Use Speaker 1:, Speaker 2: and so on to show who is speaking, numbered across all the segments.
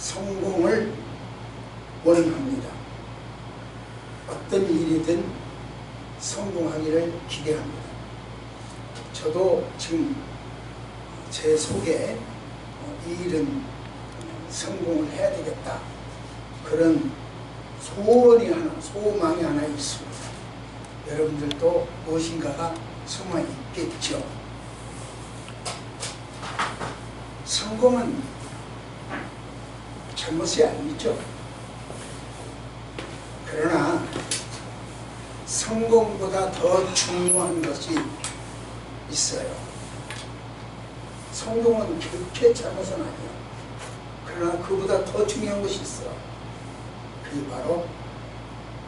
Speaker 1: 성공을 원합니다. 어떤 일이든 성공하기를 기대합니다. 저도 지금 제 속에 이 일은 성공을 해야 되겠다, 그런 소원이 하나, 소망이 하나 있습니다. 여러분들도 무엇인가가 숨어 있겠죠. 성공은 잘못이 아니죠. 그러나 성공보다 더 중요한 것이 있어요. 성공은 그렇게 잘못은 아니에요. 그러나 그보다 더 중요한 것이 있어. 그게 바로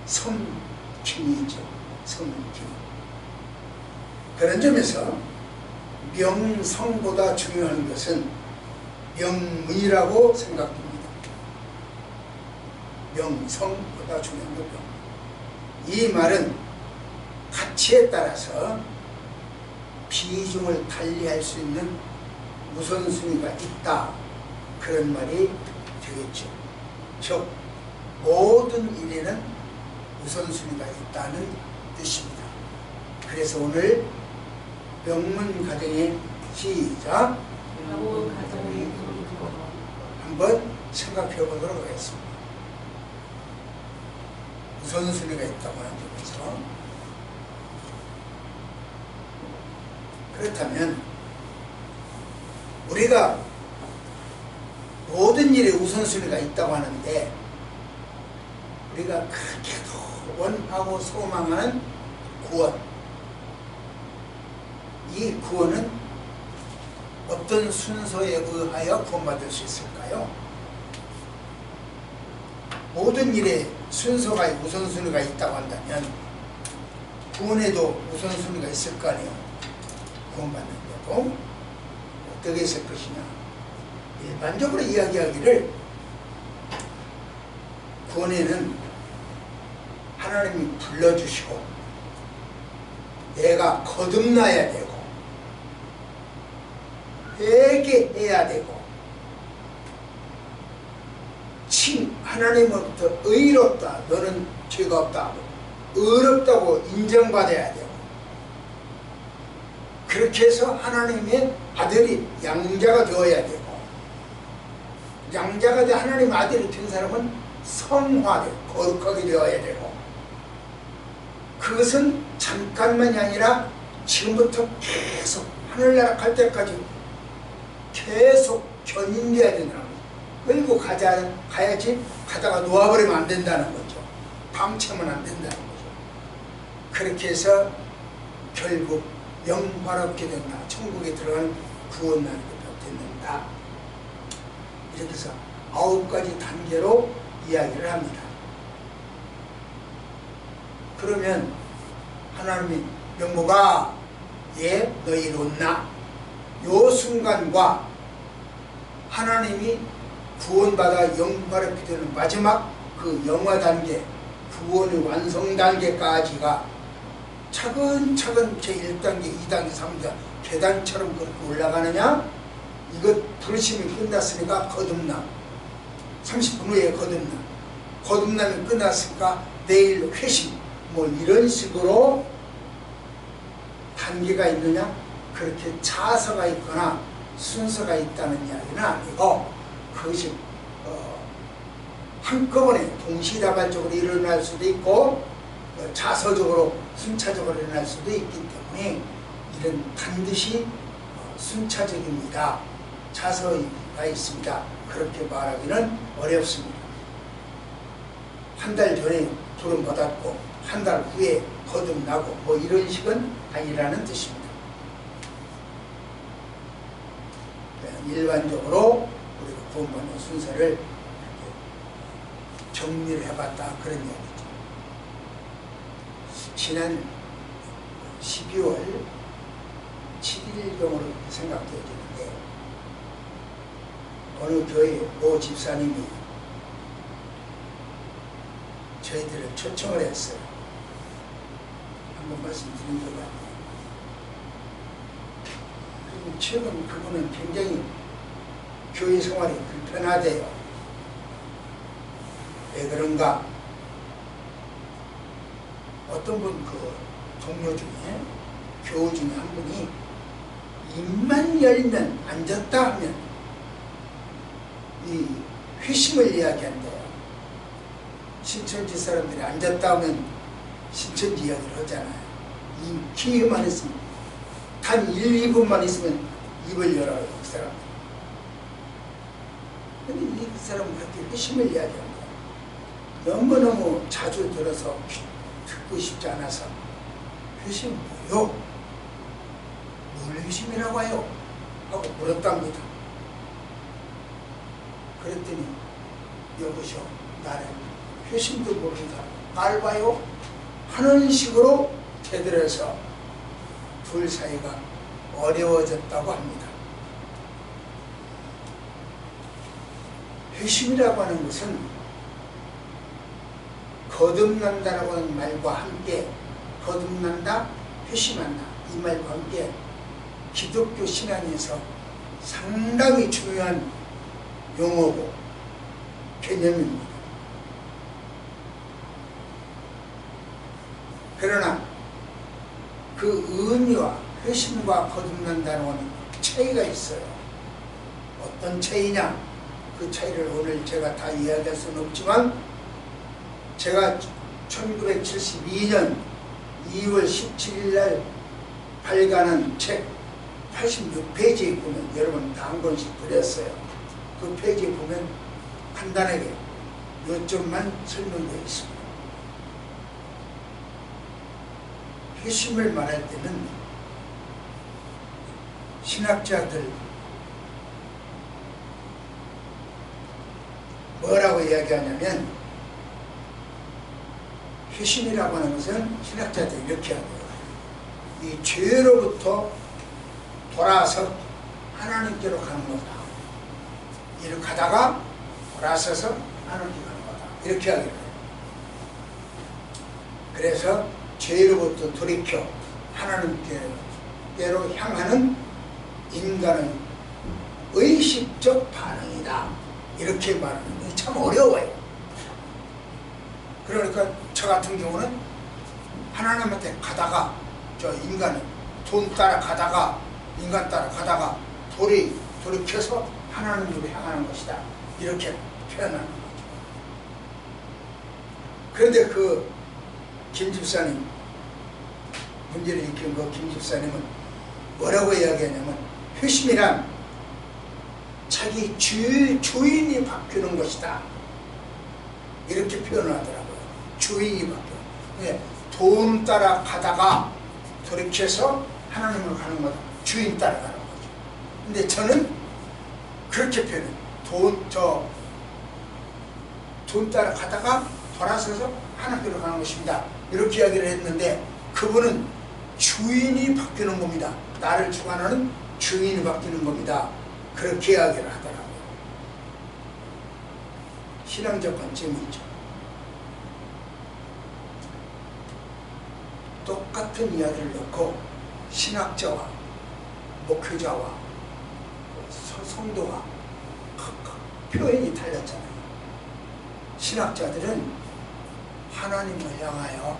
Speaker 1: 섬김이죠. 섬김. 그런 점에서 명성보다 중요한 것은 명문이라고 생각됩니다. 명성보다 중요한 건 명문. 이 말은 가치에 따라서 비중을 달리할 수 있는 우선순위가 있다, 그런 말이 되겠죠. 즉 모든 일에는 우선순위가 있다는 뜻입니다. 그래서 오늘 명문가정의 시작 한번 생각해 보도록 하겠습니다. 우선순위가 있다고 하는 점에서, 그렇다면 우리가 모든 일에 우선순위가 있다고 하는데, 우리가 그렇게도 원하고 소망하는 구원, 이 구원은 어떤 순서에 의하여 구원받을 수 있을까요? 모든 일에 순서가, 우선순위가 있다고 한다면 구원에도 우선순위가 있을 거 아니에요. 구원받는데도 어떻게 있을 것이냐. 일반적으로 이야기하기를, 구원에는 하나님이 불러주시고 내가 거듭나야 되고 회개해야 되고 하나님으로부터 의롭다, 너는 죄가 없다, 의롭다고 인정받아야 되고, 그렇게 해서 하나님의 아들이 양자가 되어야 되고, 양자가 돼 하나님의 아들이 된 사람은 성화되고 거룩하게 되어야 되고, 그것은 잠깐만이 아니라 지금부터 계속 하늘나라 갈 때까지 계속 견인돼야 된다는 거죠. 끌고 가야지 가다가 놓아버리면 안 된다는 거죠. 방치하면 안 된다는 거죠. 그렇게 해서 결국 영화롭게 된다, 천국에 들어가는 구원나라가 됐는다. 이렇게 해서 9가지 단계로 이야기를 합니다. 그러면 하나님이 명목아, 예, 너희 이뤘나? 요 순간과 하나님이 구원받아 영화롭게 되는 마지막 그 영화 단계, 구원의 완성 단계까지가 차근차근 제1단계, 2단계, 3단계 계단처럼 그렇게 올라가느냐? 이것 부르심이 끝났으니까 거듭남, 30분 후에 거듭남이 끝났으니까 내일 회심, 뭐 이런 식으로 단계가 있느냐? 그렇게 차서가 있거나 순서가 있다는 이야기는 아니고, 그것이 한꺼번에 동시다발적으로 일어날 수도 있고 차서적으로 순차적으로 일어날 수도 있기 때문에 이런 반드시 순차적입니다, 차서가 있습니다, 그렇게 말하기는 어렵습니다. 한 달 전에 부름받았고 한 달 후에 거듭나고 뭐 이런 식은 아니라는 뜻입니다. 일반적으로 우리가 구원받는 순서를 정리를 해봤다, 그런 얘기죠. 지난 12월 7일경으로 생각되어지는데, 어느 교회 모 집사님이 저희들을 초청을 했어요. 한번 말씀드린 것 같아요. 그리고 최근 그분은 굉장히 교회 생활이 불편하대요. 왜 그런가? 어떤 분 그 동료 중에 교우 중에 한 분이 입만 열면 앉았다 하면 이 회심을 이야기한대요. 신천지 사람들이 앉았다 하면 신천지 이야기를 하잖아요. 이 기회만 있으면 단 1, 2분만 있으면 입을 열어요. 그 사람. 근데 이 사람은 그렇게 회심을 이야기합니다. 너무너무 자주 들어서 듣고 싶지 않아서 회심 뭐요? 뭘 회심이라고 해요? 하고 물었답니다. 그랬더니 여보시오, 나는 회심도 모르다 알바요? 하는 식으로 되들어서 둘 사이가 어려워졌다고 합니다. 회심이라고 하는 것은 거듭난다라고 하는 말과 함께 거듭난다, 회심한다 이 말과 함께 기독교 신앙에서 상당히 중요한 용어고 개념입니다. 그러나 그 의미와 회심과 거듭난다는 것은 차이가 있어요. 어떤 차이냐? 그 차이를 오늘 제가 다 이야기할 수는 없지만 제가 1972년 2월 17일 날 발간한 책 86페이지에 보면 여러분 다 한 권씩 그렸어요. 그 페이지에 보면 간단하게 요점만 설명되어 있습니다. 회심을 말할 때는 신학자들 뭐라고 이야기하냐면 회심이라고 하는 것은 신학자들이 이렇게 하고요. 이 죄로부터 돌아서 하나님께로 가는 거다. 이렇게 가다가 돌아서서 하나님께 가는 거다. 이렇게 하게 돼요. 그래서 죄로부터 돌이켜 하나님께로 향하는 인간의 의식적 반응이다. 이렇게 말하는 게 참 어려워요. 그러니까 저 같은 경우는 하나님한테 가다가 저 인간은 돈 따라 가다가 인간 따라 가다가 돌이켜서 하나님으로 향하는 것이다. 이렇게 표현하는 거죠. 그런데 그 김 집사님, 문제를 일으킨 그 김 집사님은 뭐라고 이야기하냐면 회심이란 자기 주인이 바뀌는 것이다. 이렇게 표현하더라고요. 주인이 바뀌는. 돈 따라 가다가 돌이켜서 하나님으로 가는 거다. 주인 따라 가는 거죠. 근데 저는 그렇게 표현해요. 돈 따라 가다가 돌아서서 하나님께로 가는 것입니다. 이렇게 이야기를 했는데 그분은 주인이 바뀌는 겁니다. 나를 주관하는 주인이 바뀌는 겁니다. 그렇게 이야기를 하더라고요. 신앙적 관점이 있죠. 똑같은 이야기를 놓고 신학자와 목회자와 성도가 표현이 달랐잖아요. 신학자들은 하나님을 향하여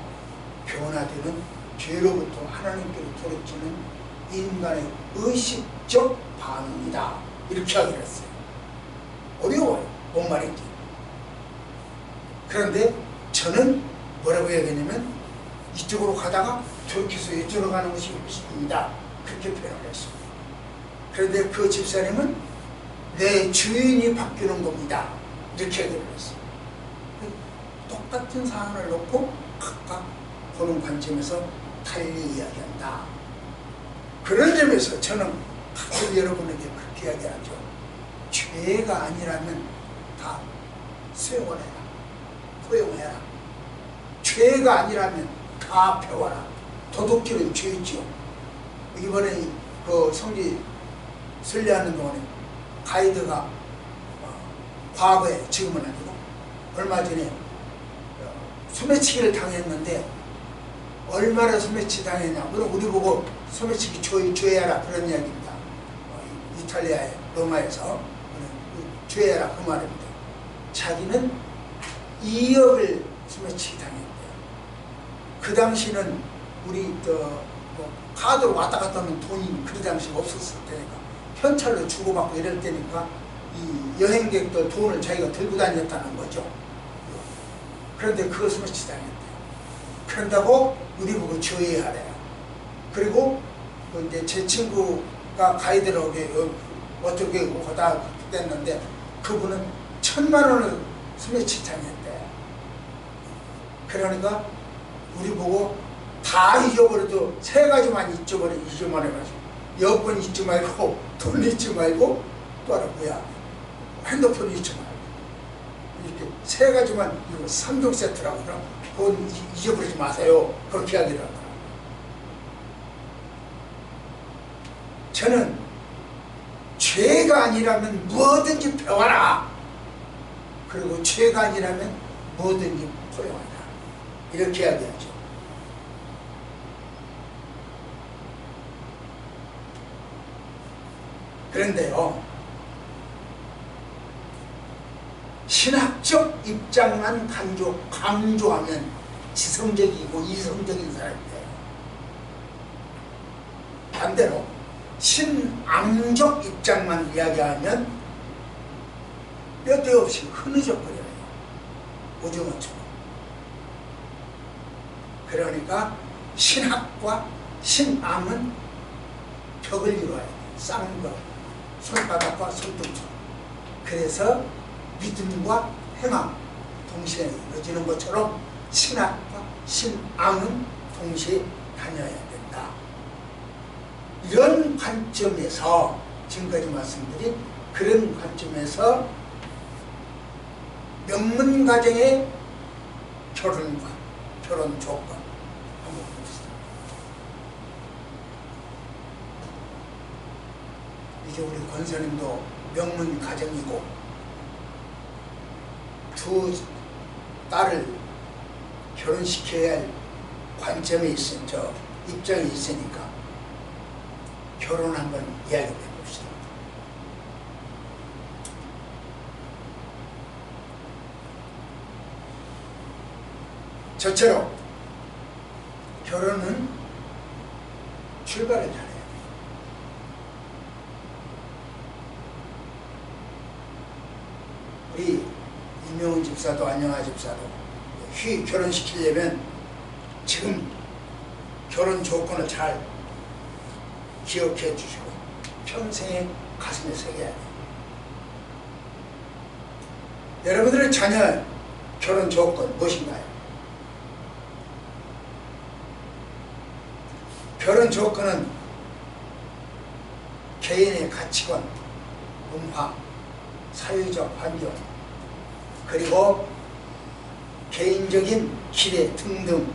Speaker 1: 변화되는 죄로부터 하나님께로 돌이키는 인간의 의식적 반응이다. 이렇게 하기로 했어요. 어려워요. 뭔 말인지. 그런데 저는 뭐라고 얘기했냐면 이쪽으로 가다가 돌이켜서 이쪽으로 가는 것이 회심입니다. 그렇게 표현을 했습니다. 그런데 그 집사님은 내 주인이 바뀌는 겁니다. 이렇게 얘기를 했어요. 똑같은 사안을 놓고 각각 보는 관점에서 달리 이야기한다. 그런 점에서 저는 가끔 여러분에게 그렇게 이야기하죠. 죄가 아니라면 다 수용을 해라. 포용해라. 죄가 아니라면 다 배워라. 도둑질은 죄죠. 이번에 그 성지 설례하는 동안에 가이드가 과거에, 지금은 아니고 얼마 전에 소매치기를 당했는데 얼마나 소매치기 당했냐. 그럼 우리 보고 소매치기 죄해라 그런 이야기입니다. 이탈리아의 로마에서 죄해라 그 말입니다. 자기는 2억을 스매치 당했대요. 그 당시는 우리 뭐 카드로 왔다 갔다 하는 돈이 그 당시 없었을 때니까 현찰로 주고받고 이럴 때니까 이 여행객들 돈을 자기가 들고 다녔다는 거죠. 그런데 그거 스매치 당했대요. 그런다고 우리 보고 주의하래요. 그리고 이제 제 친구가 가이드로 어떻게 오다 됐는데 그분은 1,000만 원을 스매치 당했대. 그러니까 우리 보고 다 잊어버려도 3가지만 잊어버려가지고 여권 잊지 말고 돈 잊지 말고 또 하나 뭐야 핸드폰 잊지 말고 이렇게 3가지만 이거 3종 세트라고 그럼 그건 잊어버리지 마세요. 그렇게 하기로 하더라고요. 저는 죄가 아니라면 뭐든지 배워라. 그리고 죄가 아니라면 뭐든지 포용하라. 이렇게 이야기하죠. 그런데요, 신학적 입장만 강조하면 지성적이고 이성적인 사람이에요. 반대로 신앙적 입장만 이야기하면 몇 대 없이 흐느적거려요. 오징어처럼. 그러니까 신학과 신앙은 벽을 이루어야 돼요. 쌍 벽, 손바닥과 손등처럼. 그래서 믿음과 행함 동시에 이루어지는 것처럼 신학과 신앙은 동시에 다녀야 된다. 이런 관점에서 지금까지 말씀드린 그런 관점에서 명문가정의 결혼과 결혼 조건 한번 봅시다. 이제 우리 권사님도 명문가정이고 두 딸을 결혼시켜야 할 관점에 입장에 있으니까 결혼 한번 이야기해 봅시다. 저처럼 결혼은 출발을 잘해야 돼요. 우리 이명훈 집사도 안영아 집사도 결혼시키려면 지금 결혼 조건을 잘 기억해 주시고 평생에 가슴에 새겨야 돼요. 여러분들의 자녀 결혼 조건 무엇인가요? 결혼 조건은 개인의 가치관, 문화, 사회적 환경, 그리고 개인적인 기대 등등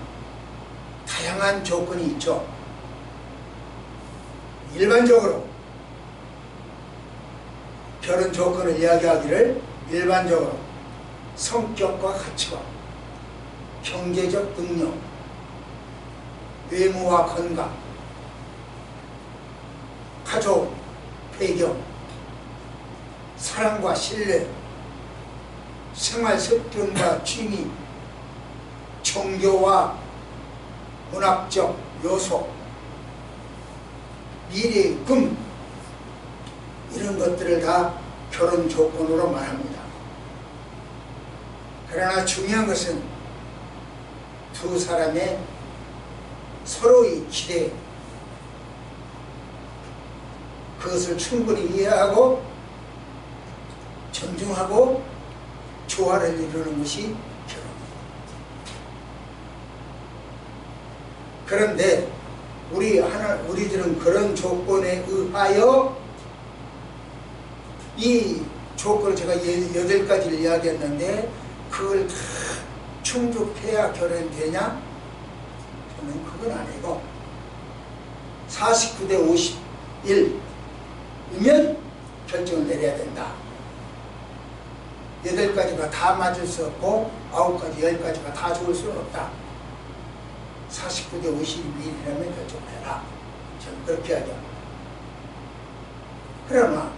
Speaker 1: 다양한 조건이 있죠. 일반적으로 결혼 조건을 이야기하기를 일반적으로 성격과 가치관, 경제적 능력, 외모와 건강, 가족 배경, 사랑과 신뢰, 생활 습관과 취미, 종교와 문학적 요소, 미래의 꿈, 이런 것들을 다 결혼 조건으로 말합니다. 그러나 중요한 것은 두 사람의 서로의 기대, 그것을 충분히 이해하고 존중하고 조화를 이루는 것이 결혼입니다. 그런데 우리들은 그런 조건에 의하여 이 조건을 제가 8가지를 이야기했는데 그걸 다 충족해야 결혼이 되냐? 저는 그건 아니고 49대 51이면 결정을 내려야 된다. 8가지가 다 맞을 수 없고 9가지, 10가지가 다 좋을 수는 없다. 49대 52이라면 결정을 해라. 저는 그렇게 하죠. 그러나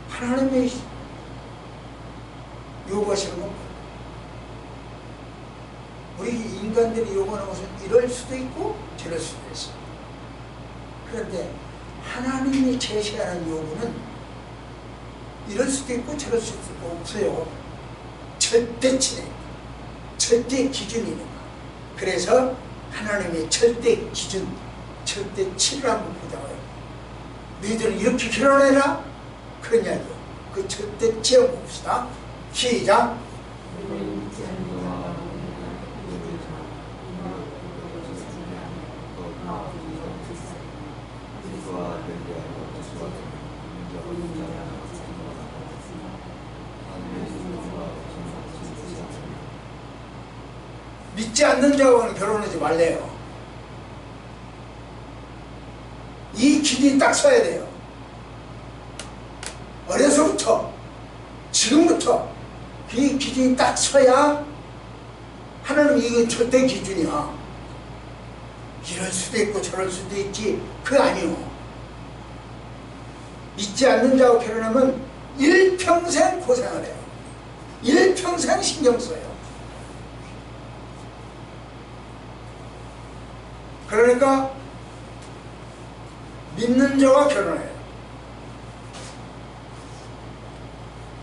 Speaker 1: 하나님의 요구하시는 건 우리 인간들이 요구하는 것은 이럴 수도 있고 저럴 수도 있어. 그런데 하나님이 제시하는 요구는 이럴 수도 있고 저럴 수도 없어요. 절대치네. 절대 기준이니까. 그래서 하나님의 절대 기준, 절대치를 한번 보자고요. 너희들은 이렇게 결혼해라? 그런 이야기요. 그 절대치 한번 봅시다. 시작. 믿지 않는 자와는 결혼하지 말래요. 이 길이 딱 서야 돼요. 어려서부터 지금부터 이 기준이 딱 서야 하나님 이건 절대 기준이야. 이럴 수도 있고 저럴 수도 있지 그거 아니요. 믿지 않는 자와 결혼하면 일평생 고생을 해요. 일평생 신경 써요. 그러니까 믿는 자와 결혼해요.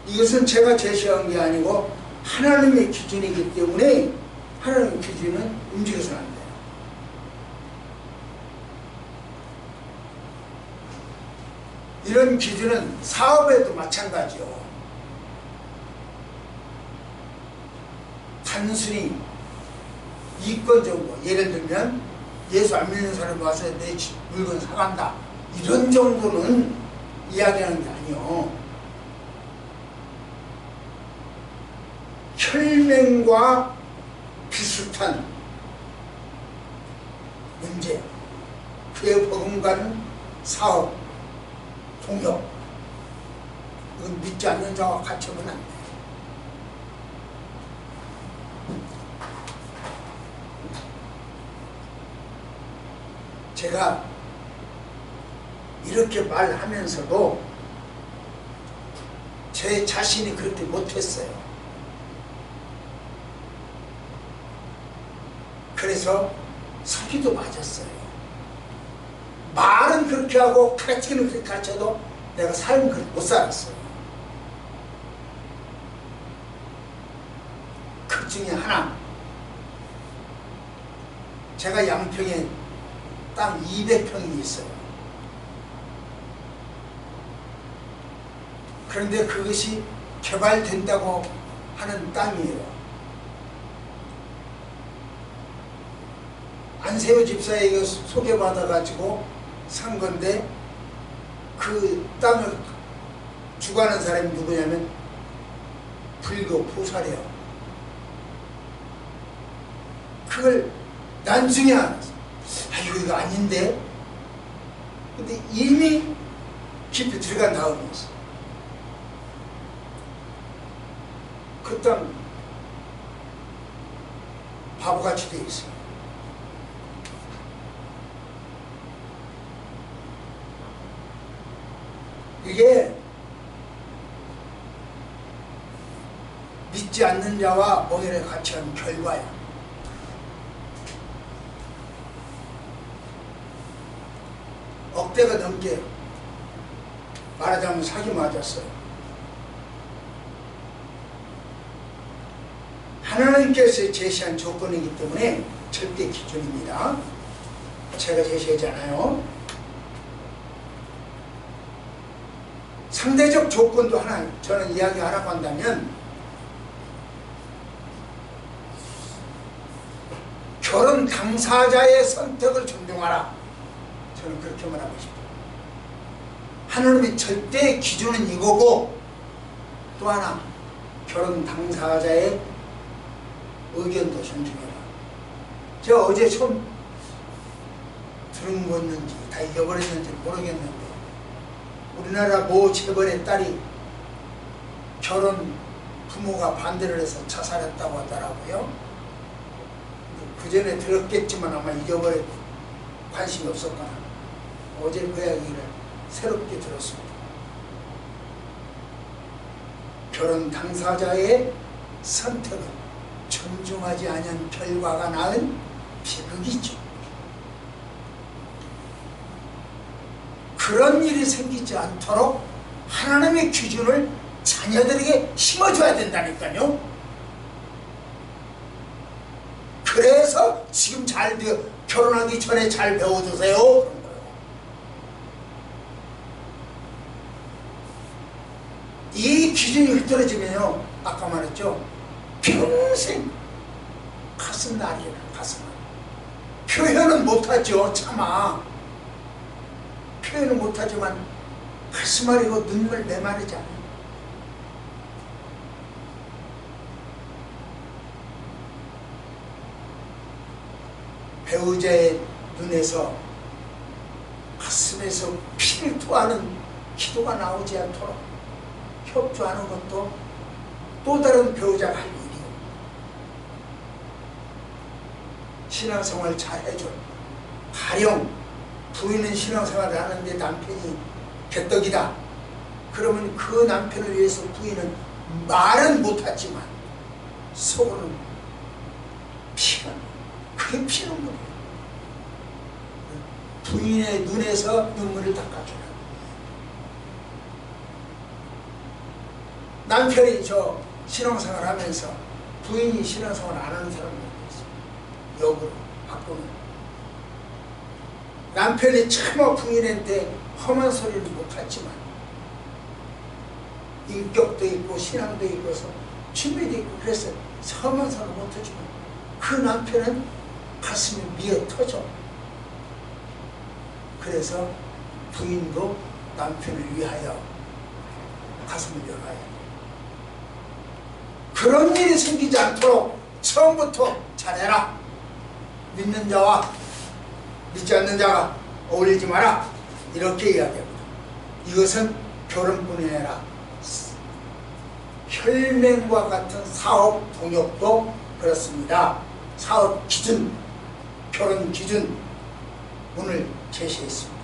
Speaker 1: 이것은 제가 제시한 게 아니고 하나님의 기준이기 때문에 하나님의 기준은 움직여서는 안 돼요. 이런 기준은 사업에도 마찬가지요. 단순히 이권 정도, 예를 들면 예수 안 믿는 사람이 와서 내 물건 사간다 이런 정도는 이야기하는 게 아니요. 혈맹과 비슷한 문제, 그에 버금가는 사업, 동역, 이건 믿지 않는 자와 같이 하면 안 돼요. 제가 이렇게 말하면서도 제 자신이 그렇게 못했어요. 그래서 서기도 맞았어요. 말은 그렇게 하고 가르치기는 그렇게 가르쳐도 내가 삶을 그렇게 못 살았어요. 그 중에 하나, 제가 양평에 땅 200평이 있어요. 그런데 그것이 개발된다고 하는 땅이에요. 안세호 집사에게 소개받아가지고 산 건데 그 땅을 주관하는 사람이 누구냐면 불교 포살이에요. 그걸 나중에 알았어. 이거 아닌데? 근데 이미 깊이 들어간 다음이었어. 그 땅 바보같이 돼 있어요. 이게 믿지 않는 자와 몽열에 같이 한 결과야. 억대가 넘게 말하자면 사기 맞았어요. 하나님께서 제시한 조건이기 때문에 절대 기준입니다. 제가 제시하잖아요. 상대적 조건도 하나 저는 이야기하라고 한다면 결혼 당사자의 선택을 존중하라. 저는 그렇게 말하고 싶어요. 하나님의 절대 기준은 이거고 또 하나 결혼 당사자의 의견도 존중해라. 제가 어제 처음 들은 거였는지 다 잊어버렸는지 모르겠는데 우리나라 모 재벌의 딸이 결혼 부모가 반대를 해서 자살했다고 하더라고요. 그 전에 들었겠지만 아마 잊어버렸고 관심이 없었거나 어제 그 이야기를 새롭게 들었습니다. 결혼 당사자의 선택은 존중하지 않은 결과가 낳은 비극이죠. 그런 일이 생기지 않도록 하나님의 기준을 자녀들에게 심어줘야 된다니까요. 그래서 지금 결혼하기 전에 잘 배워두세요. 그런 거예요. 이 기준이 흐트러지면요, 아까 말했죠, 평생 가슴 날이에요. 가슴 날. 표현은 못하죠. 차마 표현은 못하지만 가슴 아리고 눈물 메마르잖아요. 배우자의 눈에서 가슴에서 피를 토하는 기도가 나오지 않도록 협조하는 것도 또 다른 배우자가 할 일이에요. 신앙생활 잘 해줘. 가령 부인은 신앙생활을 하는데 남편이 개떡이다. 그러면 그 남편을 위해서 부인은 말은 못하지만 속으로는 피가, 그게 피는거예요. 부인의 눈에서 눈물을 닦아주는. 남편이 신앙생활 하면서 부인이 신앙생활 안 하는 사람이 있어요. 역으로 바꾸는. 남편이 차마 부인한테 험한 소리를 못하지만 인격도 있고 신앙도 있고서 준비도 있고 그래서 험한 소리를 못하지만 그 남편은 가슴이 미어 터져. 그래서 부인도 남편을 위하여 가슴을 열어야 돼. 그런 일이 생기지 않도록 처음부터 잘해라. 믿는 자와 믿지 않는 자가 어울리지 마라. 이렇게 이야기합니다. 이것은 결혼뿐이 아니라 혈맹과 같은 사업 동역도 그렇습니다. 사업 기준, 결혼 기준 오늘 제시했습니다.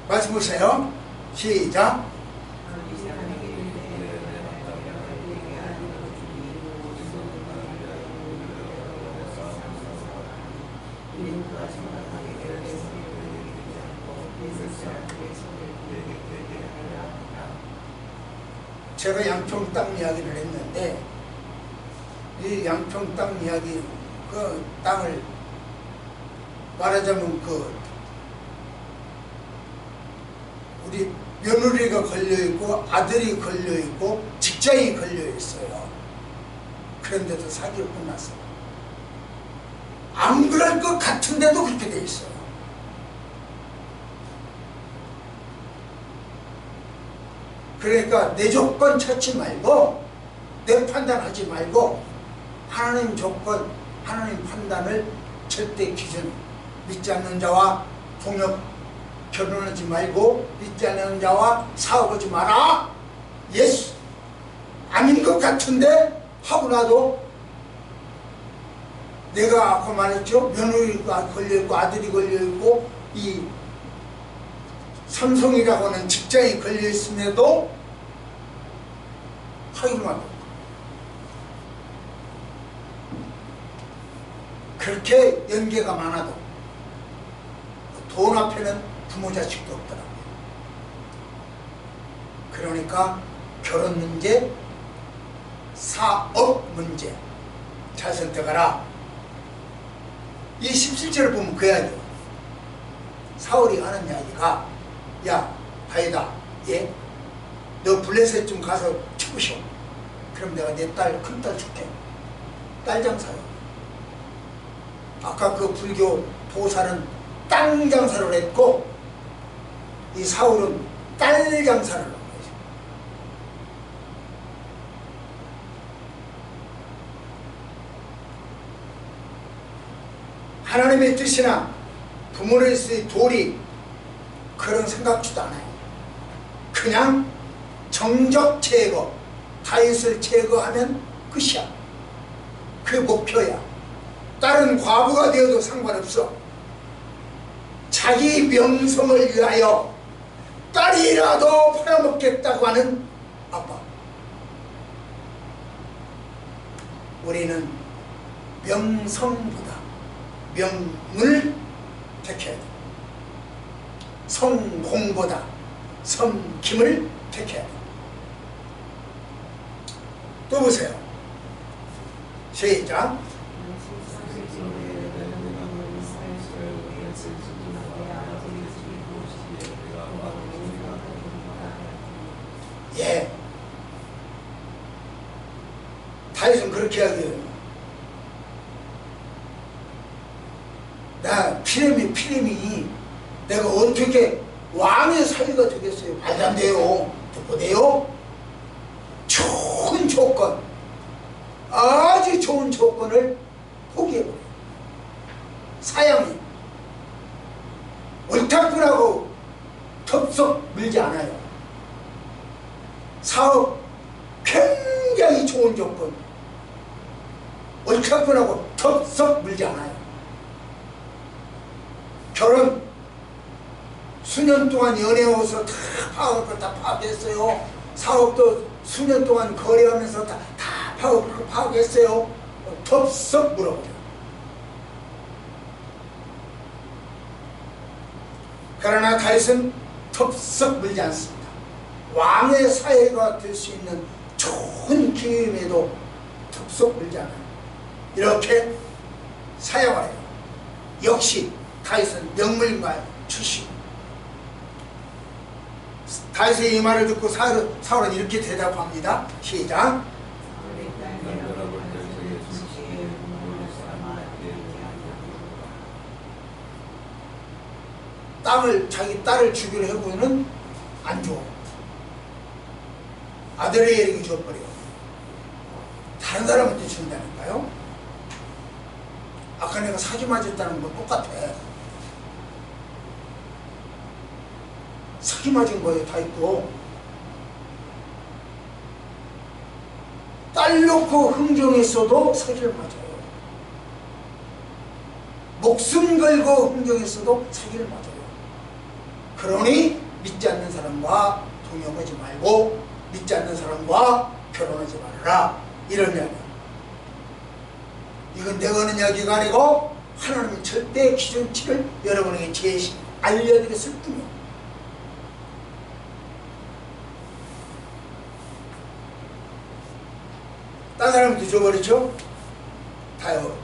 Speaker 1: 말씀 보세요. 시작. 제가 양평 땅 이야기를 했는데 이 양평 땅 이야기, 그 땅을 말하자면 우리 며느리가 걸려있고 아들이 걸려있고 직장이 걸려있어요. 그런데도 사기로 끝났어요. 안 그럴 것 같은데도 그렇게 돼 있어요. 그러니까 내 조건 찾지 말고 내 판단하지 말고 하나님 조건, 하나님 판단을 절대 기준, 믿지 않는 자와 동역 결혼하지 말고 믿지 않는 자와 사업하지 마라. 예수 아닌 것 같은데 하고 나도 내가 아까 말했죠. 며느리가 걸려있고 아들이 걸려있고 이 삼성이라고 하는 직장이 걸려있음에도 하기만 합니다. 그렇게 연계가 많아도 돈 앞에는 부모 자식도 없더라고요. 그러니까 결혼 문제, 사업 문제 잘 선택하라. 이 17절을 보면 그 이야기예요. 사울이 하는 이야기가, 야 다이다, 예? 너 블레셋 좀 가서 쳐보시오. 그럼 내가 내 딸, 큰딸 줄게. 딸 장사요. 아까 그 불교 도사는 땅 장사를 했고 이 사울은 딸 장사를 한 거죠. 하나님의 뜻이나 부모로서의 도리 그런 생각지도 않아요. 그냥 정적 제거, 다윗을 제거하면 끝이야. 그게 목표야. 다른 과부가 되어도 상관없어. 자기 명성을 위하여 딸이라도 팔아먹겠다고 하는 아빠. 우리는 명성보다 명문을 택해야 돼. 성공보다 섬김을 택해야 돼. 또 보세요. 시작. 예. 다윗은 그렇게 하기에요. 나 피렘이 내가 어떻게 왕의 사위가 되겠어요? 말도 안 돼요. 듣고 돼요? 좋은 조건, 아주 좋은 조건을 포기해버려요. 사양이 옳다구라고 덥석 밀지 않아요. 사업 굉장히 좋은 조건, 옳다구라고 덥석 밀지 않아요. 결혼 수년 동안 연애해서 다 파악할 거 다 파악했어요. 사업도 수년 동안 거래하면서 다 파악했어요. 덥석 물어버려요. 그러나 다윗은 덥석 물지 않습니다. 왕의 사회가 될 수 있는 좋은 기회임에도 덥석 물지 않아요. 이렇게 사용을 해요. 역시 다윗은 명물과 출신. 다윗의 이 말을 듣고 사울은 이렇게 대답합니다. 시작. 자기 딸을 주기로 해보면 안 줘. 아들에게 줘버려. 다른 사람한테 준다니까요. 아까 내가 사기 맞았다는 거 똑같아. 사기 맞은 거에 다 있고, 딸 놓고 흥정했어도 사기를 맞아요. 목숨 걸고 흥정했어도 사기를 맞아요. 그러니 믿지 않는 사람과 동역하지 말고 믿지 않는 사람과 결혼하지 말아라, 이런 이야기야. 이건 내가 하는 이야기가 아니고 하나님은 절대 기준치를 여러분에게 알려드렸을 뿐이야. 딴 사람도 줘버리죠? 다요.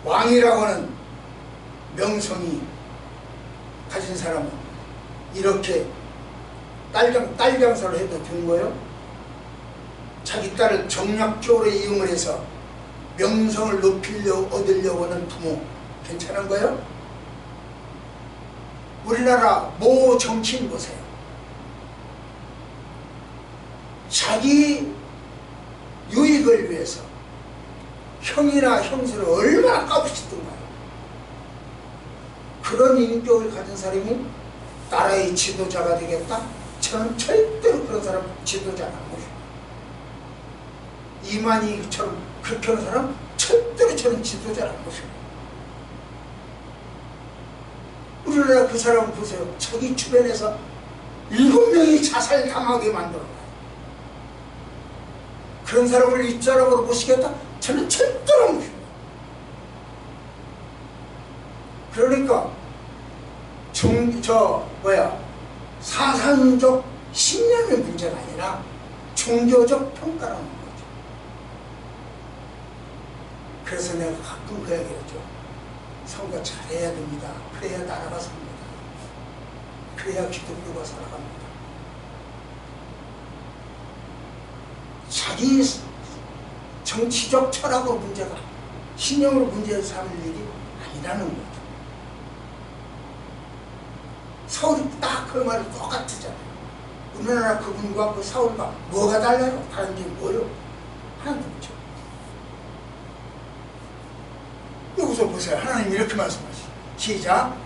Speaker 1: 왕이라고 하는 명성이 가진 사람은 이렇게 딸 장사를 해도 되는 거예요? 자기 딸을 정략적으로 이용을 해서 명성을 얻으려고 하는 부모 괜찮은 거예요? 우리나라 모 정치인 보세요. 자기 유익을 위해서 형이나 형수를 얼마나 까부시던가요. 그런 인격을 가진 사람이 나라의 지도자가 되겠다? 저는 절대로 그런 사람 지도자 안 모셔요. 이만희처럼 그렇게 하는 사람 절대로 저는 지도자 안 모셔요. 우리나라 그 사람 보세요. 자기 주변에서 7명이 자살 당하게 만들어요. 그런 사람을 윗사람으로 모시겠다? 저는 절대로 모셔요. 그러니까 사상적 신념의 문제가 아니라 종교적 평가라는 거죠. 그래서 내가 가끔 그 얘기를 하죠. 선거 잘해야 됩니다. 그래야 나라가 삽니다. 그래야 기독교가 살아갑니다. 자기 정치적 철학으로 문제가, 신념으로 문제를 삼을 일이 아니라는 거죠. 사울이 딱 그 말이 똑같잖아요. 우리나라 그분과 그 사울과 뭐가 달라요? 다른 게 뭐예요? 하나도 없죠. 여기서 보세요. 하나님 이렇게 말씀하시죠. 시작.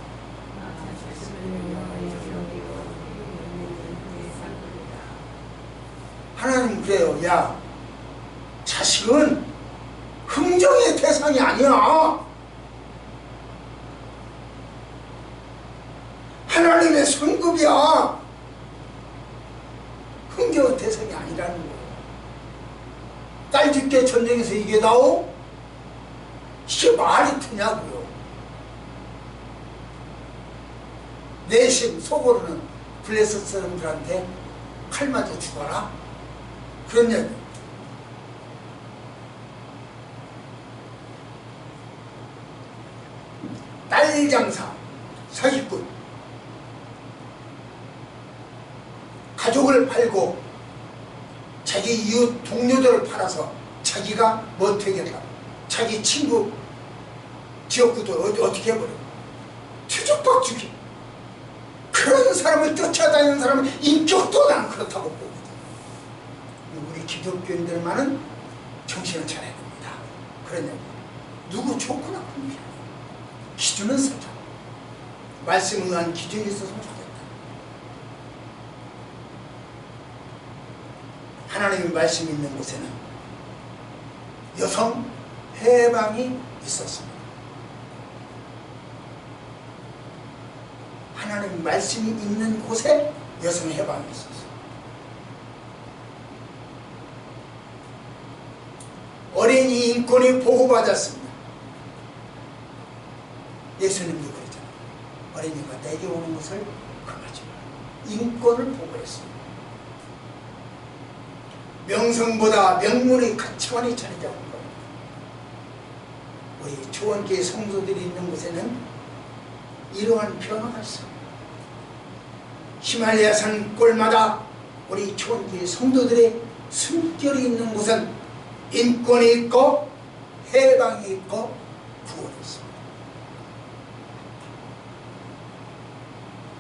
Speaker 1: 하나님 그래요. 야, 자식은 흥정의 대상이 아니야. 하나님 하나님의 성급이야. 흥겨운 대상이 아니라는 거예요. 딸 죽게 전쟁에서 이겨다오? 이게 말이 되냐고요. 내심 속으로는 블레셋 사람들한테 칼 맞아 죽어라? 그런 얘기. 딸 장사, 사기꾼. 가족을 팔고 자기 이웃 동료들을 팔아서 자기가 뭐 되겠다. 자기 친구 지역구도 어떻게 해버려. 퇴적박죽이. 그런 사람을 쫓아다니는 사람은 인격도 난 그렇다고 보거든. 우리 기독교인들만은 정신을 차려야 됩니다. 그런 얘기. 누구 좋고 나쁜 게 아니에요. 기준은 서자. 말씀에 의한 기준이 있어서 좋겠다. 하나님의 말씀이 있는 곳에는 여성 해방이 있었습니다. 하나님의 말씀이 있는 곳에 여성 해방이 있었어요. 어린이 인권이 보호받았습니다. 예수님도 그랬잖아요. 어린이가 내게 오는 것을 금하지 마. 인권을 보호했습니다. 명성보다 명문의 가치관이 자리잡은 거예요. 우리 초원교회 성도들이 있는 곳에는 이러한 변화가 있습니다. 히말라야산 꼴마다 우리 초원교회 성도들의 숨결이 있는 곳은 인권이 있고 해방이 있고 구원이 있습니다.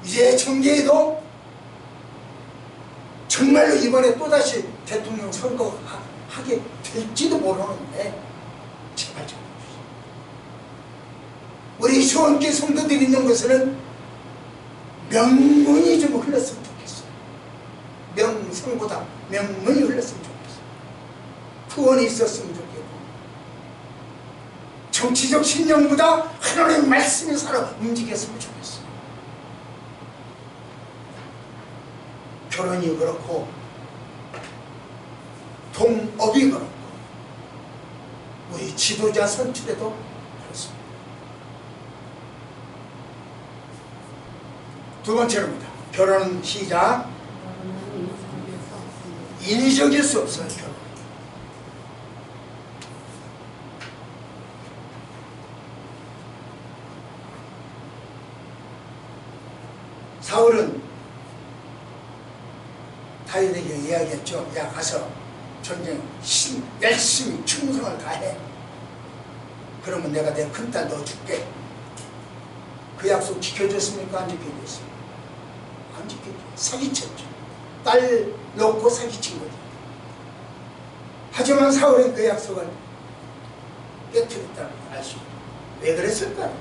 Speaker 1: 이제 청계에도 정말로 이번에 또다시 대통령 선거하게 될지도 모르는데 제발 좀 해주세요. 우리 초원교회 성도들이 있는 곳에는 명문이 좀 흘렀으면 좋겠어요. 명성보다 명문이 흘렀으면 좋겠어요. 구원이 있었으면 좋겠고 정치적 신념보다 하나님의 말씀이 살아 움직였으면 좋겠어요. 결혼이 그렇고 동업이 그렇고 우리 지도자 선출에도 그렇습니다. 두 번째로입니다. 결혼은 시작. 인위적일 수 없어요. 결혼. 사울은 다윗에게 이야기했죠. 야, 가서 전쟁 열심히 충성을 다해. 그러면 내가 내 큰딸 넣어줄게. 그 약속 지켜줬습니까? 안 지켜줬습니까? 안 지켜줬죠. 사기쳤죠. 딸 놓고 사기친 거죠. 하지만 사울은 그 약속을 깨뜨렸다는 걸 알 수 있어요. 왜 그랬을까요?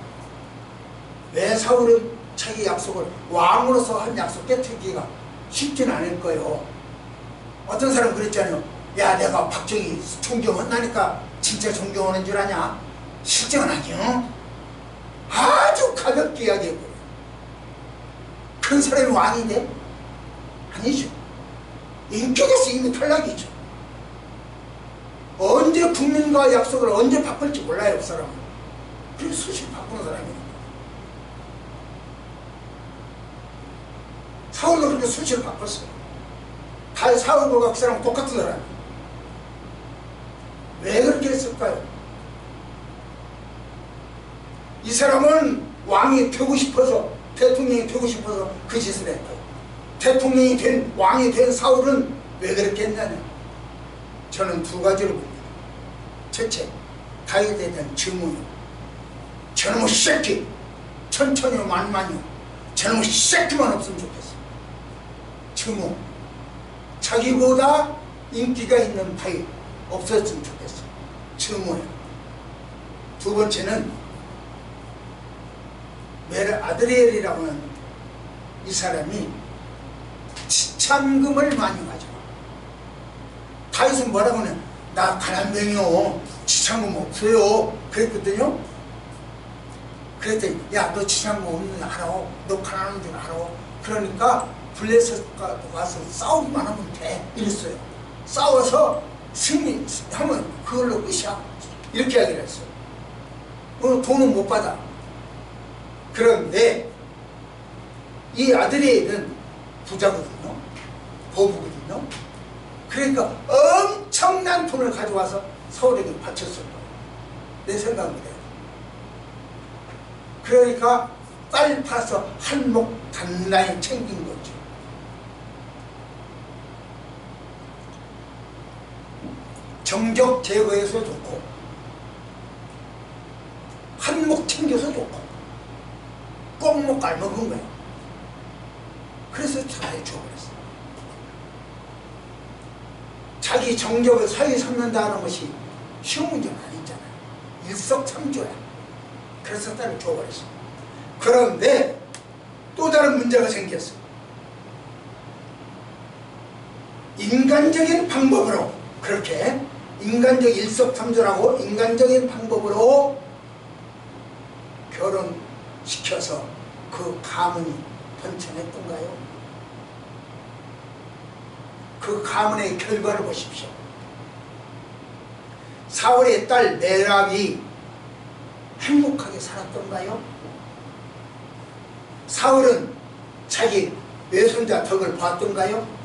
Speaker 1: 왜 사울은 자기 약속을 왕으로서 한 약속 깨뜨리기가 쉽지는 않을 거예요. 어떤 사람은 그랬잖아요. 야, 내가 박정희 존경한다니까 진짜 존경하는 줄 아냐? 실제는 아니요. 아주 가볍게 이야기해버려요. 그런 사람이 왕이 돼? 아니죠. 인격에서 이미 탈락이죠. 언제 국민과 약속을 언제 바꿀지 몰라요. 그 사람은. 그래서 수시로 바꾸는 사람이에요. 사울도 그렇게 수시로 바꿨어요. 사울과 그 사람은 똑같은 사람이에요. 왜 그렇게 했을까요? 이 사람은 왕이 되고 싶어서, 대통령이 되고 싶어서 그 짓을 했고, 대통령이 된, 왕이 된 사울은 왜 그렇게 했냐냐? 저는 두 가지로 봅니다. 첫째, 다윗에 대한 증오요. 저놈의 새끼, 천천히요 만만히요, 저놈의 새끼만 없으면 좋겠어. 증오. 자기보다 인기가 있는 파이 없었으면 좋겠어. 증오요. 두 번째는 아드리엘이라고 하는 이 사람이 지참금을 많이 가져와. 다윗은 뭐라고 하냐? 나 가난뱅이요. 지참금 없어요. 그랬거든요. 그랬더니 야, 너 지장모 없는 줄 알아? 너 가난한 줄 알아? 그러니까 블레셋과 와서 싸우기만 하면 돼 이랬어요. 싸워서 승리하면 그걸로 끝이야 이렇게 이야기를 했어요. 돈은 못 받아. 그런데 이 아들에는 부자거든요. 보부거든요. 그러니까 엄청난 돈을 가져와서 서울에게 바쳤을 거예요. 내 생각은 그래요. 그러니까 딸 팔아서 한몫 단단히 챙긴 거죠. 정적 제거해서 좋고 한몫 챙겨서 좋고 꼭목 깔먹은 거예요. 그래서 잘 줘버렸어요. 자기 정적을 사위 삼는다는 것이 쉬운 문제는 아니잖아요. 일석삼조야. 그래서 딸을 줘버렸어요. 그런데 또 다른 문제가 생겼어요. 인간적인 방법으로 그렇게 인간적 일석삼조라고 인간적인 방법으로 결혼시켜서 그 가문이 번창했던가요? 그 가문의 결과를 보십시오. 사울의 딸 메랍이 행복하게 살았던가요? 사울은 자기 외손자 덕을 봤던가요?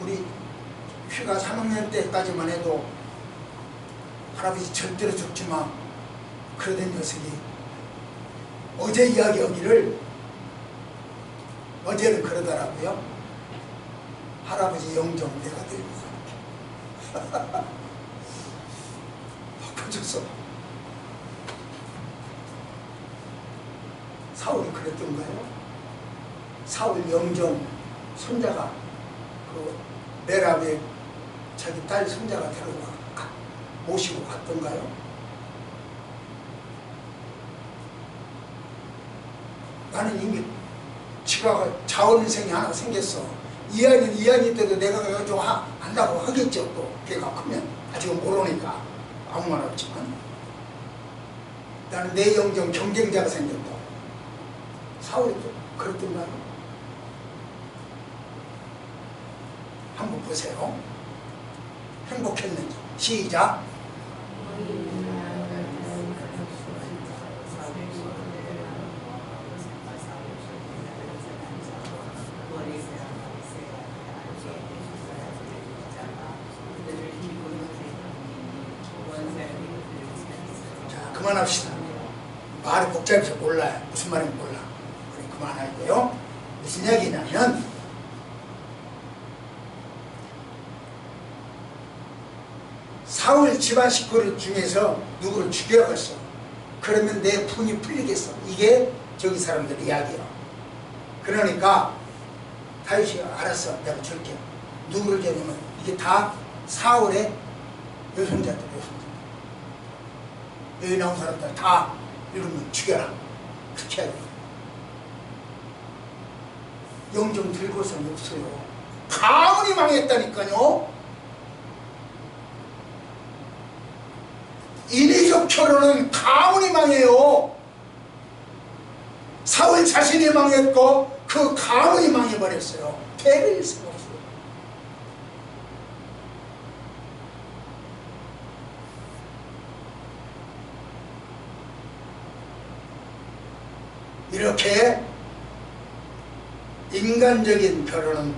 Speaker 1: 우리 휴가 3학년 때까지만 해도 할아버지 절대로 죽지 마 그러던 녀석이 어제 이야기하기를 어제는 그러더라고요. 할아버지 영정 내가 들고 갈게. 바꿔줘서 사울이 그랬던가요? 사울 영정 손자가 그 메랍의 자기 딸 손자가 데리고 모시고 갔던가요? 나는 이미 지가 자원생이 하나 생겼어. 이한이 때도 내가 가지고 한다고 하겠죠. 또 걔가 크면 아직은 모르니까 아무 말 없지만 나는 내 영정 경쟁자가 생겼다. 사울이 또 그랬던가요? 한번 보세요. 행복했는지. 시작. 자, 그만합시다. 말이 복잡해서 몰라요. 무슨 말인지 몰라. 우리 그만할게요. 무슨 이야기냐면 사울 집안 식구들 중에서 누구를 죽여갔어. 그러면 내 분이 풀리겠어. 이게 저기 사람들 이야기야. 그러니까 다윗이 알았어. 내가 줄게. 누구를 죽이면 이게 다 사울의 여손자들. 여기 나온 사람들 다 이러면 죽여라. 그렇게 해야 돼. 영정 들고서는 없어요. 가문이 망했다니까요. 인위적 결혼은 가문이 망해요. 사울 자신이 망했고 그 가문이 망해버렸어요. 대를 수가 없어요. 이렇게 인간적인 결혼은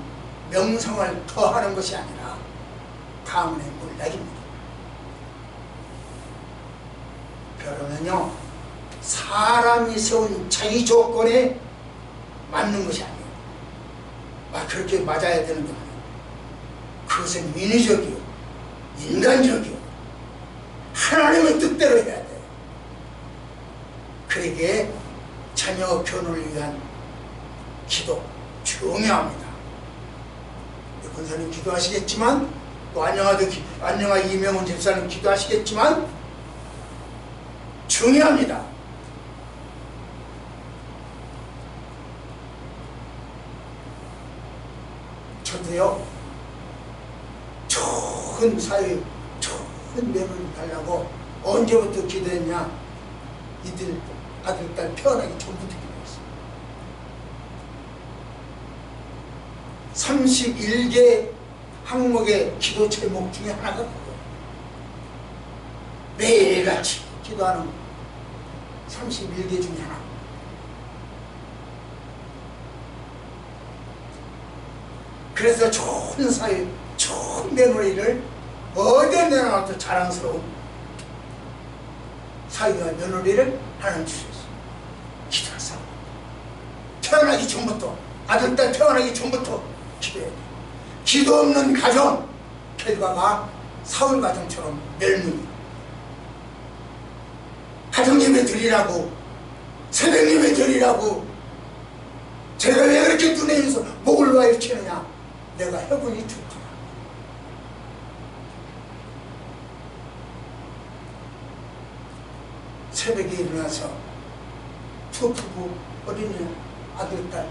Speaker 1: 명성을 더하는 것이 아니라 가문의 몰락입니다. 결혼은요, 사람이 세운 자기 조건에 맞는 것이 아니에요. 그렇게 맞아야 되는 게 아니에요. 그것은 인위적이요, 인간적이요, 하나님의 뜻대로 해야 돼요. 그러기에 자녀 결혼을 위한 기도 중요합니다. 권사님 기도하시겠지만, 또 안녕하 이명훈 집사님 기도하시겠지만 중요합니다. 저도요, 좋은 사회, 좋은 매물을 달라고 언제부터 기도했냐? 이들 아들, 딸 태어나기 전부터 기도했어. 31개 항목의 기도 제목 중에 하나가 그거예요. 매일같이 기도하는 31개 중에 하나. 그래서 좋은 사회, 좋은 며느리를 어디에 내놔도 자랑스러운 사위와 며느리를 하나님 주셨어요. 기도할 사람. 태어나기 전부터, 아들, 딸 태어나기 전부터 기도해야 돼요. 기도 없는 가정, 결과가 사울 가정처럼 멸문이에요. 가정예배 드리라고, 새벽예배 드리라고, 제가 왜 그렇게 눈에 있어서 목을 와 일으키느냐? 내가 해군이 좋구나. 새벽에 일어나서 두 부부 어린이 아들, 딸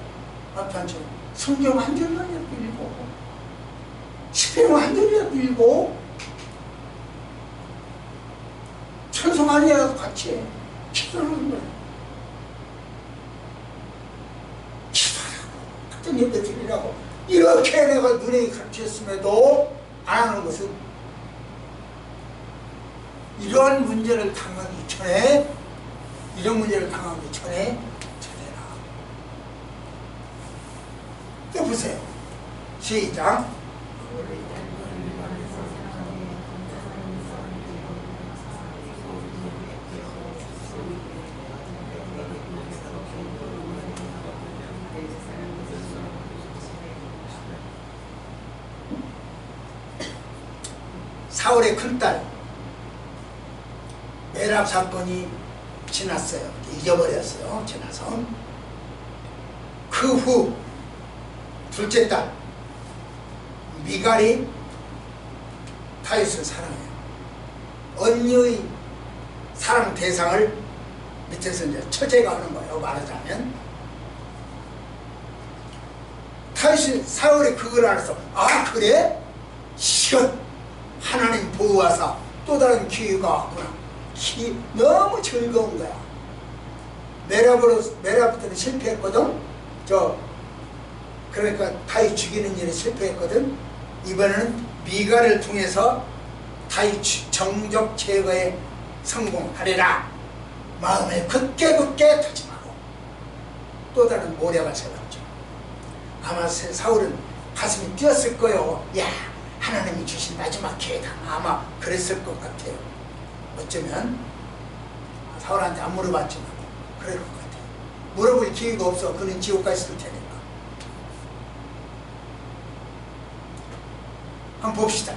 Speaker 1: 앞에 앉혀 성경 한 절만이라도 읽고 시편 한 절이라도 읽고 찬송 아니라도 같이 해. 기도하는 거야. 기도하라고, 같은 예배 드리라고 이렇게 내가 눈에 가르쳤음에도 안 하는 것은 이러한 문제를 당하기 전에, 이런 문제를 당하기 전에 잘해라. 또 보세요. 시작. 사울의 큰딸 메랍 사건이 지났어요. 잊어버렸어요. 지나서 그 후 둘째 딸 미갈이 다윗을 사랑해요. 언니의 사랑 대상을 밑에서 이제 처제가 하는 거예요. 말하자면 다윗이 사울이 그걸 알아서, 아 그래? 시간 하나님 보호하사 또 다른 기회가 왔구나. 너무 즐거운 거야. 메랍부터는 실패했거든. 그러니까 다윗 죽이는 일에 실패했거든. 이번에는 미갈을 통해서 다윗 정적 제거에 성공하리라. 마음에 굳게 다짐하고 또 다른 모략을 세웠죠. 아마 사울은 가슴이 뛰었을 거예요. 야, 하나님이 주신 마지막 기회다. 아마 그랬을 것 같아요. 어쩌면 사울한테 안 물어봤지만 그럴 것 같아요. 물어볼 기회가 없어. 그는 지옥 가 있을 테니까. 한번 봅시다.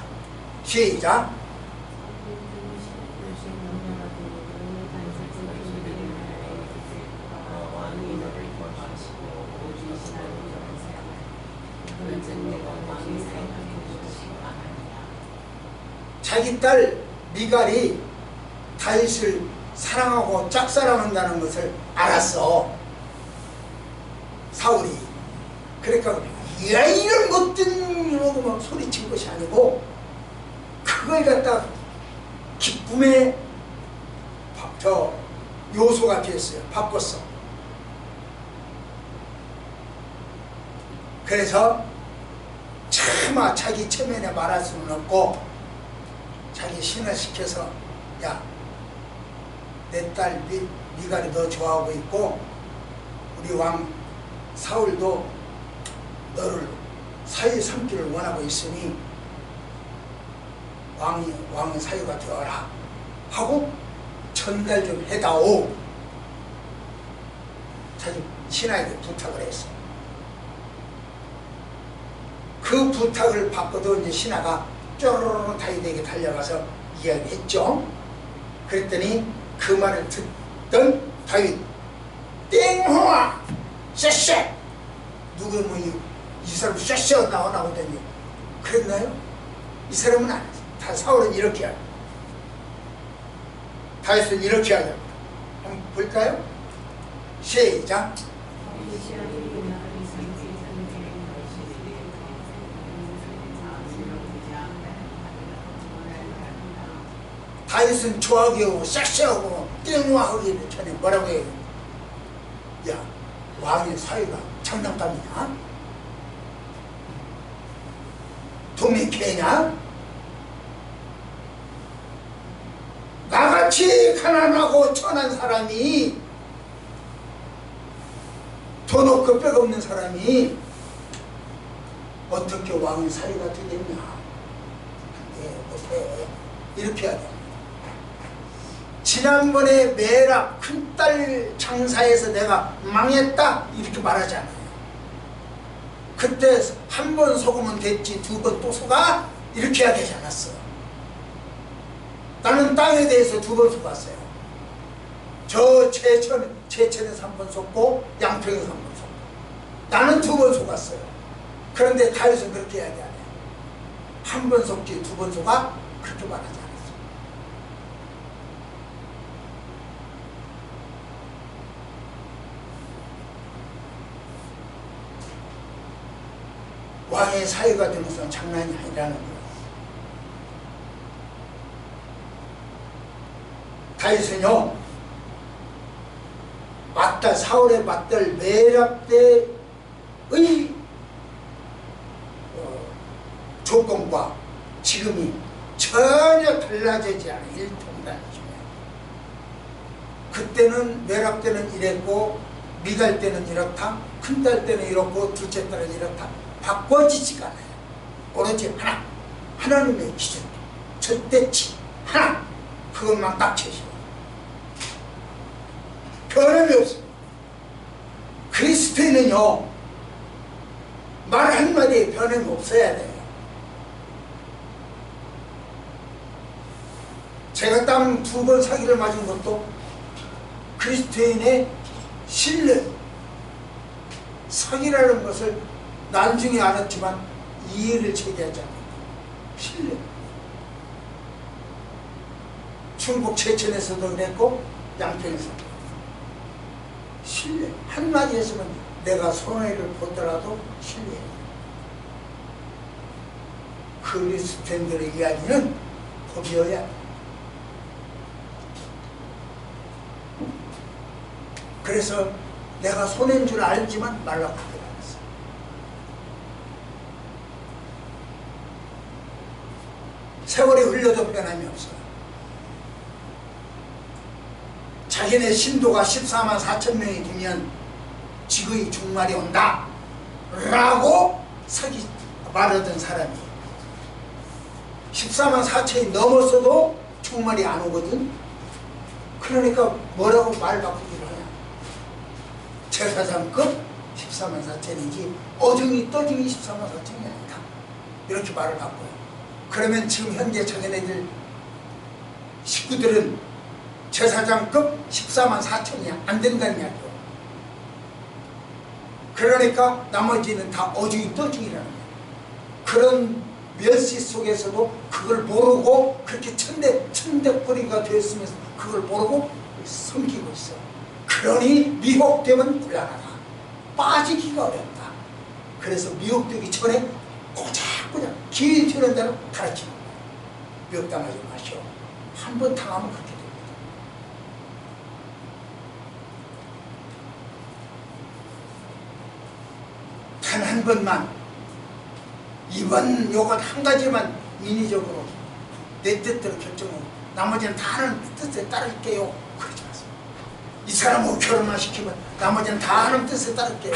Speaker 1: 시작. 자기 딸 미갈이 다윗을 사랑하고 짝사랑한다는 것을 알았어, 사울이. 그러니까 야 이런 것들 이러고 막 소리친 것이 아니고 그걸 갖다 기쁨의 요소가 되었어요. 바꿨어. 그래서 차마 자기 체면에 말할 수는 없고 자기 신을 시켜서, 야, 내 딸 미갈이 너 좋아하고 있고 우리 왕 사울도 너를 사위 삼기를 원하고 있으니 왕의 사위가 되어라 하고 전달 좀 해다오. 자기 신하에게 부탁을 했어. 그 부탁을 받고도 이제 신하가 쪼르르 다윗에게 달려가서 이야기했죠. 그랬더니 그 말을 듣던 다윗, 땡홍아 쎄쎄, 누구 뭐 이 사람 쎄쎄 나오더니 그랬나요? 이 사람은 안 했어. 다 사울은 이렇게 하죠. 다윗은 이렇게 하죠. 한번 볼까요? 시작. 다윗은 좋아하고 섹시하고 띵화하기 전에 뭐라고 해요? 야, 왕의 사위가 장난감이냐? 돈이 개냐? 나같이 가난하고 천한 사람이, 돈 없고 뼈가 없는 사람이 어떻게 왕의 사위가 되겠냐? 못해. 이렇게 해야 돼. 지난번에 매라 큰딸 장사에서 내가 망했다 이렇게 말하지 않아요. 그때 한 번 속으면 됐지 두 번 또 속아? 이렇게 해야 되지 않았어. 나는 땅에 대해서 두 번 속았어요. 저 제천에서 한 번 속고 양평에서 한 번 속고 나는 두 번 속았어요. 그런데 다윗은 그렇게 해야 돼. 한 번 속지 두 번 속아? 그렇게 말하지 않았어. 왕의 사위가 되는 것은 장난이 아니라는 거예요. 다윗은요, 사울의 맏딸 메랍 때의 조건과 지금이 전혀 달라지지 않아요. 일통단이죠. 그때는 메랍 때는 이랬고 미갈 때는 이렇다, 큰딸 때는 이렇고 둘째 딸은 이렇다, 바꿔지지가 않아요. 오로지 하나, 하나님의 기준, 절대치 하나, 그것만 딱 제시해요. 변함이 없어요. 그리스도인은요, 말 한마디에 변함이 없어야 돼요. 제가 땅 두 번 사기를 맞은 것도 그리스도인의 신뢰, 사기라는 것을 나중에 알았지만 이해를 제기하지 않는 신뢰. 충북 제천에서도 그랬고 양평에서도 신뢰. 한마디 했으면 내가 손해를 보더라도 신뢰해요. 그리스도인들의 이야기는 법이어야 돼. 그래서 내가 손해인 줄 알지만 말라고 하기로 했어. 세월이 흘러도 변함이 없어요. 자기네 신도가 14만 4천 명이 되면 지구의 종말이 온다 라고 말하던 사람이 14만 4천이 넘었어도 종말이 안 오거든. 그러니까 뭐라고 말 바꾸기를 하냐. 제사장급 14만 4천이지 어중이 떠중이 14만 4천이 아니다. 이렇게 말을 바꿔요. 그러면 지금 현재 자기네들 식구들은 제사장급 14만 4천이야. 안 된다는 이야기요. 그러니까 나머지는 다 어중이 떠중이라는 거예요. 그런 멸시 속에서도 그걸 모르고 그렇게 천대뿌리가 되었으면서 그걸 모르고 섬기고 있어. 그러니 미혹되면 곤란하다. 빠지기가 어렵다. 그래서 미혹되기 전에 꼬작꼬작 길이 튀는 대로 가르치는 거예요. 미혹당하지 마시오. 한 번 당하면 그렇게 됩니다. 단 한 번만 이번 요것 한 가지만 인위적으로 내 뜻대로 결정하고 나머지는 다 하는 뜻에 따를게요. 그러지 마세요. 이 사람하고 결혼만 시키면 나머지는 다 하는 뜻에 따를게요.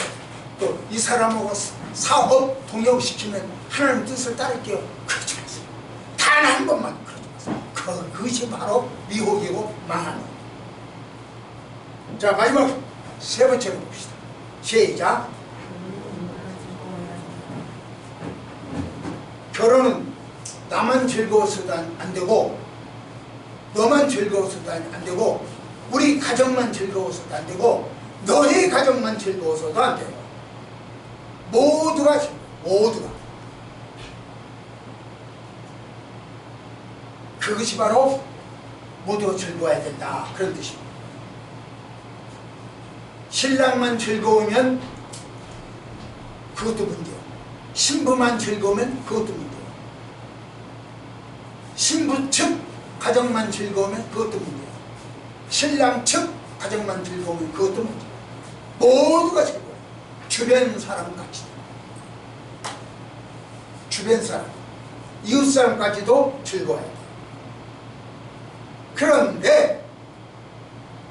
Speaker 1: 또 이 사람하고 사업 동역시키면 하나님 뜻을 따를게요. 그러지 마세요. 단 한 번만 그러지 마세요. 그것이 바로 미혹이고 망하는 거예요. 자, 마지막 세 번째로 봅시다. 시작. 결혼은 나만 즐거워서도 안 되고 너만 즐거워서도 안 되고 우리 가정만 즐거워서도 안 되고 너희 가정만 즐거워서도 안 돼요. 모두가 그것이 바로 모두가 즐거워야 된다. 그런 뜻입니다. 신랑만 즐거우면 그것도 문제예요. 신부만 즐거우면 그것도 문제예요. 신부 측 가정만 즐거우면 그것도 문제야. 신랑 측 가정만 즐거우면 그것도 문제야. 모두가 즐거워. 주변 사람까지, 주변 사람, 이웃 사람까지도 즐거워야 돼. 그런데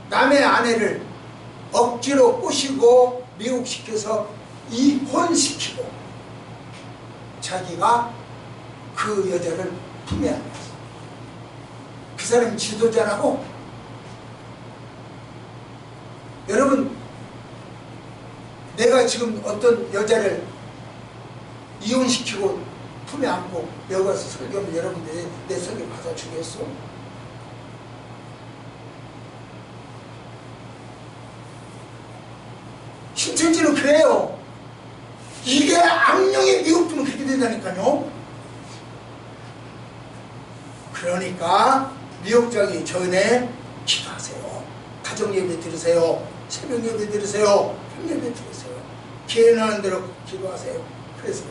Speaker 1: 남의 아내를 억지로 꼬시고 미혹시켜서 이혼시키고 자기가 그 여자를 품에 안았어. 그 사람이 지도자라고. 여러분, 내가 지금 어떤 여자를 이혼시키고 품에 안고 여기 가서 설교하면 여러분들이 내 설교 받아주겠어? 신천지는 그래요. 이게 악령의 미혹되면 그렇게 된다니까요. 그러니까 미혹자기 전에 기도하세요. 가정예배 들으세요. 새벽예배 들으세요. 평예배 들으세요. 기회 나는 대로 기도하세요. 그래서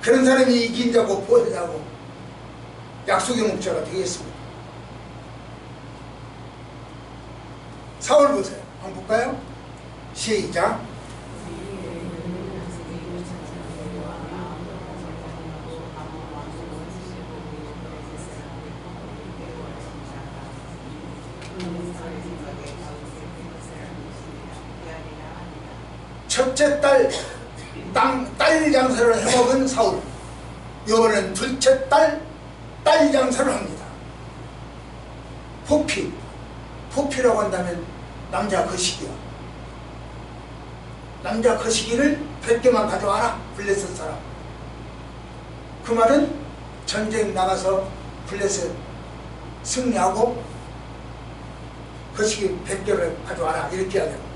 Speaker 1: 그런 사람이 이긴 자고 보혜자고 약속의 목자가 되겠습니다. 사울 보세요. 한번 볼까요? 시작. 첫째 딸 장사를 해먹은 사울. 이번엔 둘째 딸 장사를 합니다. 포피라고 한다면 남자 거시기야. 남자 거시기를 100개만 가져와라. 블레셋 사람. 그 말은 전쟁 나가서 블레셋 승리하고 거시기 100개를 가져와라. 이렇게 해야 돼요.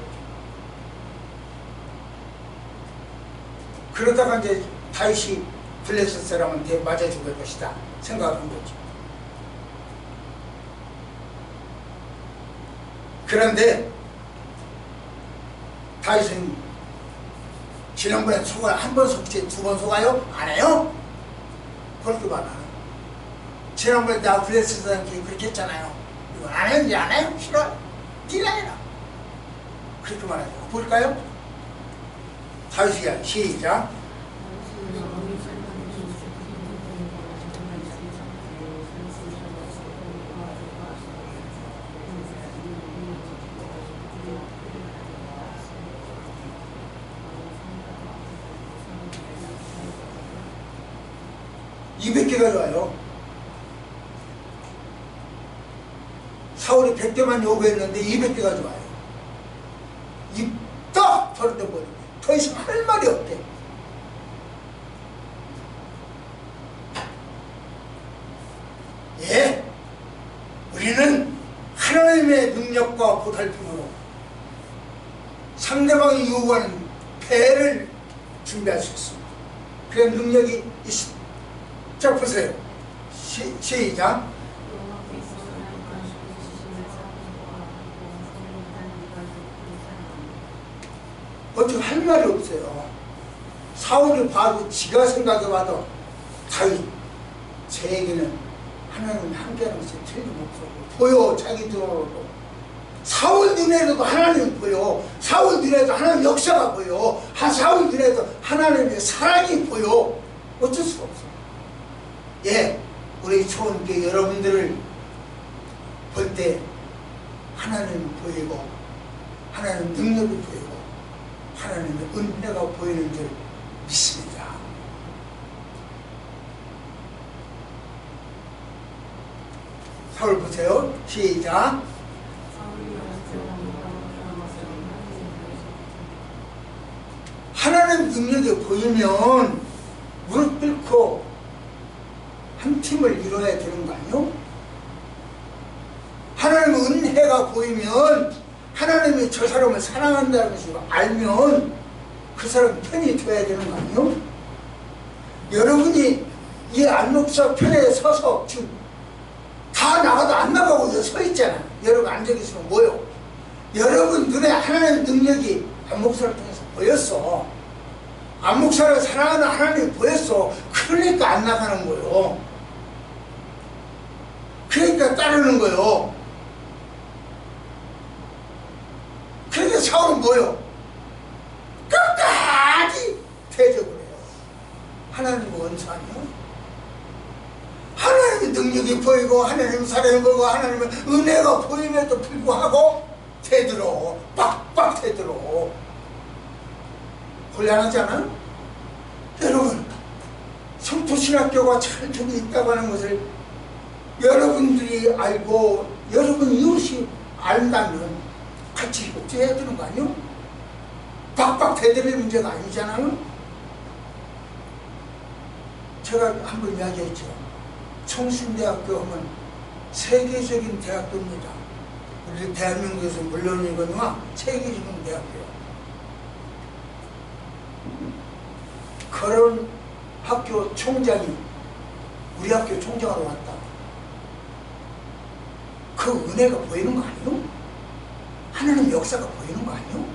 Speaker 1: 그러다가 이제 다윗이 블레셋 사람한테 맞아 죽을 것이다 생각한 거죠. 그런데 다윗은 지난번에 한 번 속지 2번 속아요? 안 해요? 그렇게 말 안 해요. 지난번에 나 블레셋 사람한테 그렇게 했잖아요. 이거 안 해요? 이제 안 해요? 싫어? 네가 해라. 그렇게 말하죠. 볼까요? 다윗이야. 시작. (200개가) 좋아요. 사울이 100개만 요구했는데 200개가 좋아요. 입 딱 털어버리고 더 이상 할 말이 없대. 예, 우리는 하나님의 능력과 보살핌으로 상대방이 요구하는 배를 준비할 수 있습니다. 그런 능력이 있습니다. 자, 보세요. 시작. 어떻게 할 말이 없어요. 사울이 봐도 지가 생각해봐도 다윗 쟤에게는 하나님 함께하는 것이 틀림없어 보여. 자기 눈으로도 사울 눈에도 하나님 보여. 사울 눈에도 하나님 역사가 보여. 사울 눈에도 하나님의 사랑이 보여. 어쩔 수가 없어. 예, 우리 초원교회 여러분들을 볼 때 하나님 보이고 하나님 능력이 보이고 하나님의 은혜가 보이는 줄 믿습니다. 사울 보세요. 시작. 하나님 능력이 보이면 무릎 꿇고 한 팀을 이뤄야 되는 거 아니요? 하나님의 은혜가 보이면 하나님이 저 사람을 사랑한다는 것을 알면 그 사람 편이 돼야 되는 거 아니요? 여러분이 이 안목사 편에 서서 지금 다 나가도 안 나가고 서 있잖아. 여러분 앉아 계시면 뭐요? 여러분 눈에 하나님의 능력이 안목사를 통해서 보였어. 안목사를 사랑하는 하나님이 보였어. 그러니까 안 나가는 거예요. 그러니까 따르는 거예요. 그러니까 사울은 뭐예요? 끝까지 대적을 해요. 하나님과 원수하며 하나님의 능력이 보이고 하나님의 사랑이 보이고 하나님의 은혜가 보임에도 불구하고 대들어. 빡빡 대들어. 곤란하지 않아요? 여러분, 성토신학교가 찰떡이 있다고 하는 것을 여러분들이 알고 여러분 이웃이 안다면 같이 협조해야 되는 거 아니에요? 빡빡 대들릴 문제가 아니잖아요? 제가 한번 이야기했죠. 성신대학교 하면 세계적인 대학교입니다. 우리 대한민국에서 물론이거니와 세계적인 대학교예요. 그런 학교 총장이 우리 학교 총장으로 왔다. 그 은혜가 보이는 거 아니에요? 하나님 역사가 보이는 거 아니에요?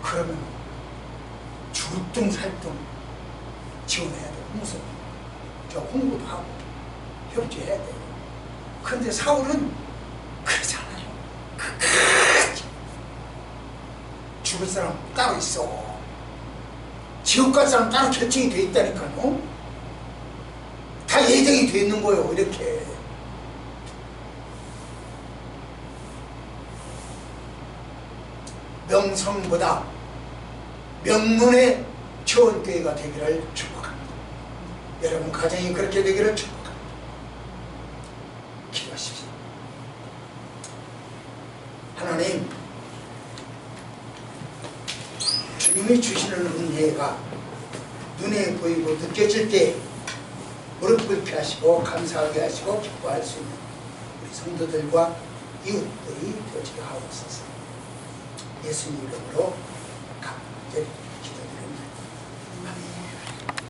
Speaker 1: 그러면 주뚱살뚱 지원해야 돼요. 무슨 저 홍보도 하고 협조해야 돼요. 그런데 사울은 그러잖아요. 끝까지 죽을 사람 따로 있어. 지옥 갈 사람 따로 결정이 돼 있다니까요. 다 예정이 돼 있는 거예요. 이렇게 명성보다 명문의 지원교회가 되기를 축복합니다. 여러분 가정이 그렇게 되기를 축복합니다. 기도하십시오. 하나님, 주님이 주시는 은혜가 눈에 보이고 느껴질 때 무릎 꿇게 하시고 감사하게 하시고 기뻐할 수 있는 우리 성도들과 이웃들이 되어지게 하옵소서. 예수님 이름으로 감사드립니다.